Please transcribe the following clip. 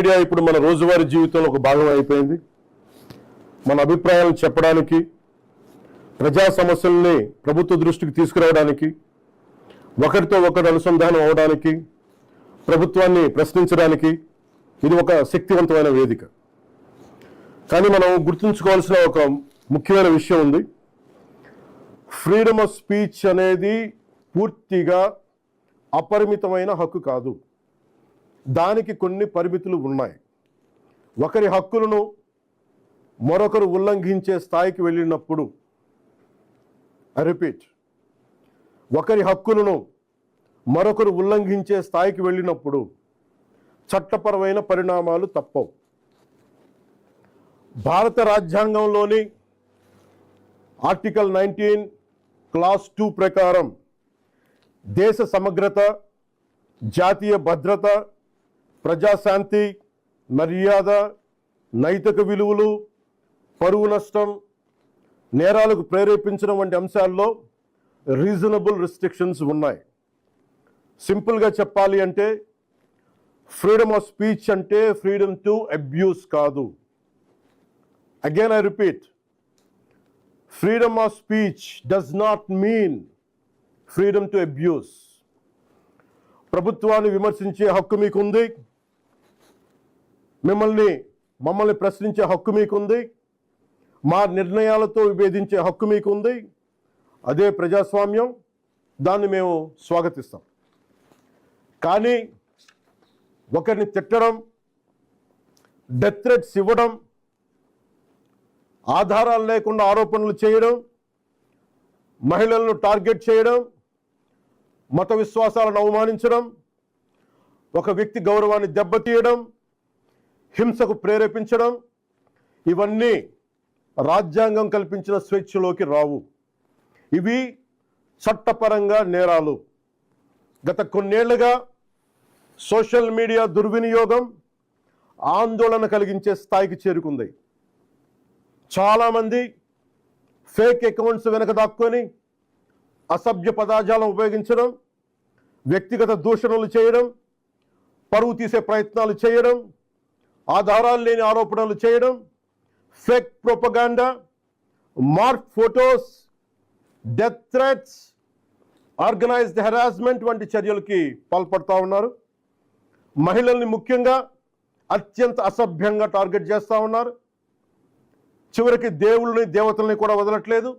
Media ఇప్పుడు మన రోజువారీ జీవితంలో ఒక భాగం అయిపోయింది. మన అభిప్రాయాలను చెప్పడానికి, ప్రజా సమస్యల్ని ప్రభుత్వ దృష్టికి తీసుకురావడానికి, ఒకరితో ఒకరు అనుసంధానం అవడానికి, ప్రభుత్వాన్ని ప్రశ్నించడానికి ఇది ఒక శక్తివంతమైన వేదిక. కానీ మనం గుర్తుంచుకోవాల్సిన ఒక ముఖ్యమైన విషయం ఉంది. ఫ్రీడమ్ ఆఫ్ స్పీచ్ అనేది పూర్తిగా అపరిమితమైన హక్కు కాదు. దానికి కొన్ని పరిమితులు ఉన్నాయి. ఒకరి హక్కులను మరొకరు ఉల్లంఘించే స్థాయికి వెళ్ళినప్పుడు, ఐ రిపీట్, ఒకరి హక్కులను మరొకరు ఉల్లంఘించే స్థాయికి వెళ్ళినప్పుడు చట్టపరమైన పరిణామాలు తప్పవు. భారత రాజ్యాంగంలోని ఆర్టికల్ 19 క్లాస్ 2 ప్రకారం దేశ సమగ్రత, జాతీయ భద్రత, ప్రజాశాంతి, మర్యాద, నైతిక విలువలు, పరువు నష్టం, నేరాలకు ప్రేరేపించడం వంటి అంశాల్లో రీజనబుల్ రిస్ట్రిక్షన్స్ ఉన్నాయి. సింపుల్గా చెప్పాలి అంటే ఫ్రీడమ్ ఆఫ్ స్పీచ్ అంటే ఫ్రీడమ్ టు అబ్యూస్ కాదు. Again I repeat, freedom of speech does not mean freedom to abuse. ప్రభుత్వాన్ని విమర్శించే హక్కు మీకుంది, మమ్మల్ని ప్రశ్నించే హక్కు మీకుంది, మా నిర్ణయాలతో విభేదించే హక్కు మీకుంది. అదే ప్రజాస్వామ్యం, దాన్ని మేము స్వాగతిస్తాం. కానీ ఒకరిని తిట్టడం, డెత్ థ్రెట్స్ ఇవ్వడం, ఆధారాలు లేకుండా ఆరోపణలు చేయడం, మహిళలను టార్గెట్ చేయడం, మత విశ్వాసాలను అవమానించడం, ఒక వ్యక్తి గౌరవాన్ని దెబ్బతీయడం, హింసకు ప్రేరేపించడం, ఇవన్నీ రాజ్యాంగం కల్పించిన స్వేచ్ఛలోకి రావు. ఇవి చట్టపరంగా నేరాలు. గత కొన్నేళ్లుగా సోషల్ మీడియా దుర్వినియోగం ఆందోళన కలిగించే స్థాయికి చేరుకుంది. చాలామంది ఫేక్ అకౌంట్స్ వెనక దాక్కొని అసభ్య పదజాలం ఉపయోగించడం, వ్యక్తిగత దూషణలు చేయడం, పరువు తీసే ప్రయత్నాలు చేయడం, ఆధారాలు లేని ఆరోపణలు చేయడం, fake propaganda, mark photos, death threats, organised harassment వంటి చర్యలకి పాల్పడుతూ ఉన్నారు. మహిళల్ని ముఖ్యంగా అత్యంత అసభ్యంగా టార్గెట్ చేస్తూ ఉన్నారు. చివరికి దేవుళ్ళని, దేవతల్ని కూడా వదలట్లేదు.